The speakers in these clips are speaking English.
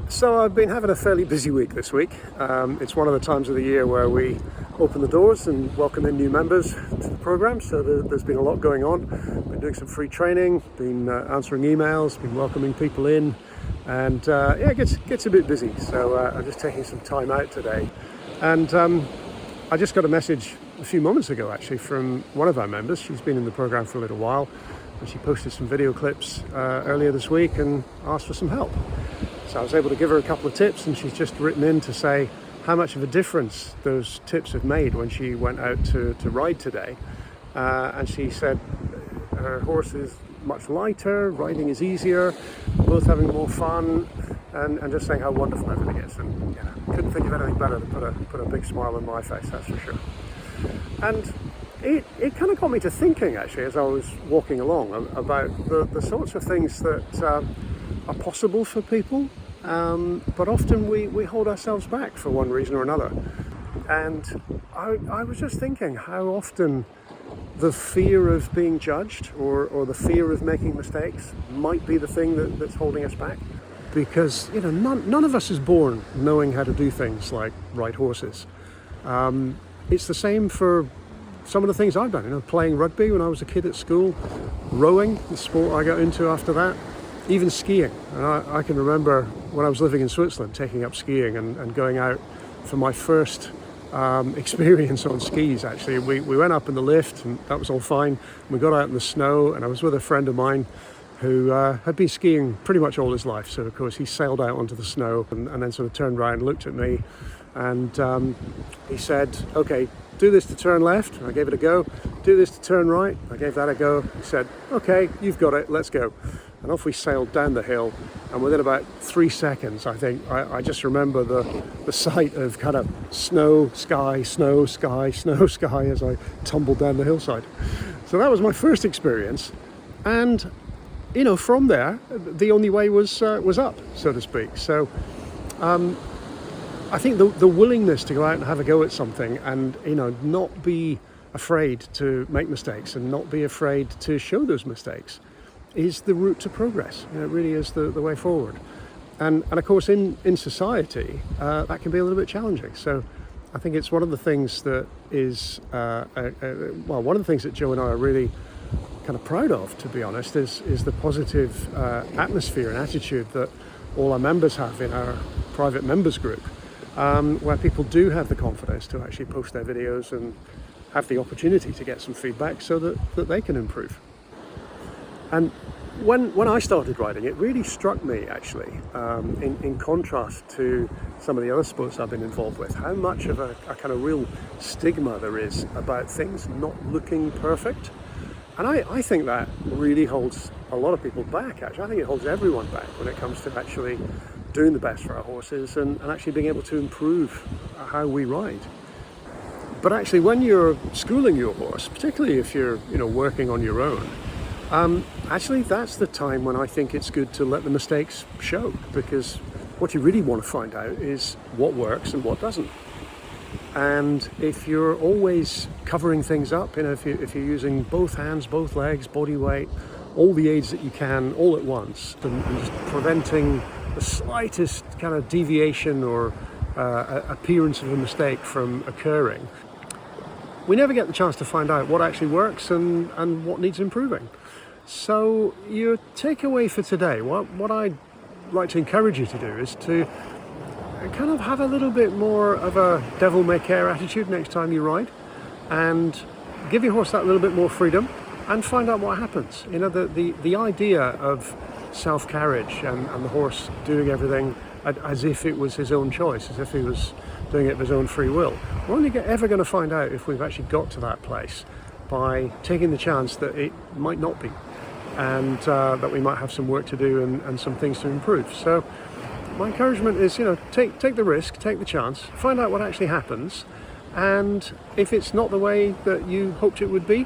So I've been having a fairly busy week this week. It's one of the times of the year where we open the doors and welcome in new members to the program. So there's been a lot going on. Been doing some free training, been answering emails, been welcoming people in, and it gets a bit busy. So I'm just taking some time out today. And I just got a message a few moments ago actually from one of our members. She's been in the program for a little while, and she posted some video clips earlier this week and asked for some help. So I was able to give her a couple of tips, and she's just written in to say how much of a difference those tips have made when she went out to ride today. And she said her horse is much lighter, riding is easier, both having more fun, and just saying how wonderful everything is. And couldn't think of anything better to put a big smile on my face, that's for sure. And it kind of got me to thinking actually as I was walking along about the sorts of things that are possible for people, but often we hold ourselves back for one reason or another. And I was just thinking how often the fear of being judged or the fear of making mistakes might be the thing that's holding us back. Because none of us is born knowing how to do things like ride horses. It's the same for some of the things I've done, playing rugby when I was a kid at school, rowing, the sport I got into after that, even skiing. And I can remember when I was living in Switzerland taking up skiing and going out for my first experience on skis actually. We went up in the lift and that was all fine. We got out in the snow and I was with a friend of mine who had been skiing pretty much all his life. So of course he sailed out onto the snow and then sort of turned around and looked at me and he said, okay, do this to turn left. I gave it a go. Do this to turn right. I gave that a go. He said, okay, you've got it, let's go. And off we sailed down the hill, and within about 3 seconds, I think, I just remember the sight of kind of snow, sky, snow, sky, snow, sky as I tumbled down the hillside. So that was my first experience, and from there, the only way was up, so to speak. So I think the willingness to go out and have a go at something and not be afraid to make mistakes and not be afraid to show those mistakes is the route to progress. It really is the way forward. And of course in society that can be a little bit challenging. So I think it's one of the things that is one of the things that Joe and I are really kind of proud of, to be honest, is the positive atmosphere and attitude that all our members have in our private members group, where people do have the confidence to actually post their videos and have the opportunity to get some feedback so that they can improve. And when I started riding, it really struck me actually, in contrast to some of the other sports I've been involved with, how much of a kind of real stigma there is about things not looking perfect. And I think that really holds a lot of people back actually. I think it holds everyone back when it comes to actually doing the best for our horses and actually being able to improve how we ride. But actually when you're schooling your horse, particularly if you're working on your own, actually that's the time when I think it's good to let the mistakes show, because what you really want to find out is what works and what doesn't. And if you're always covering things up, if you're using both hands, both legs, body weight, all the aids that you can all at once, and just preventing the slightest kind of deviation or appearance of a mistake from occurring, we never get the chance to find out what actually works and what needs improving. So your takeaway for today, what I'd like to encourage you to do is to kind of have a little bit more of a devil may care attitude next time you ride, and give your horse that little bit more freedom and find out what happens. The idea of self-carriage and the horse doing everything as if it was his own choice, as if he was doing it of his own free will. We're only ever going to find out if we've actually got to that place by taking the chance that it might not be, and that we might have some work to do and some things to improve. So my encouragement is, take the risk, take the chance, find out what actually happens, and if it's not the way that you hoped it would be,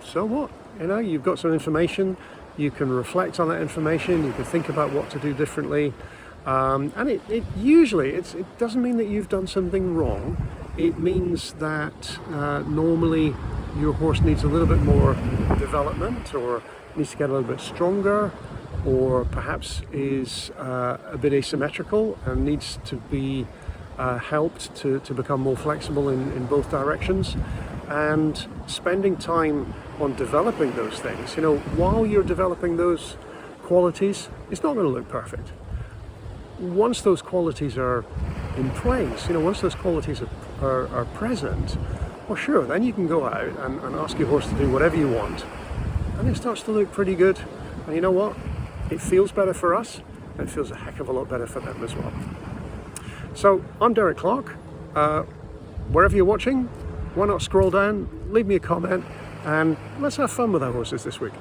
so what? You've got some information, you can reflect on that information, you can think about what to do differently, and it usually doesn't mean that you've done something wrong. It means that normally your horse needs a little bit more development or needs to get a little bit stronger, or perhaps is a bit asymmetrical and needs to be helped to become more flexible in both directions, and spending time on developing those things. You know, while you're developing those qualities, it's not going to look perfect. Once those qualities are in place, you know, once those qualities are present, well, sure, then you can go out and ask your horse to do whatever you want, and it starts to look pretty good. And you know what? It feels better for us, and it feels a heck of a lot better for them as well. So I'm Derek Clark. Wherever you're watching, why not scroll down, leave me a comment, and let's have fun with our horses this week.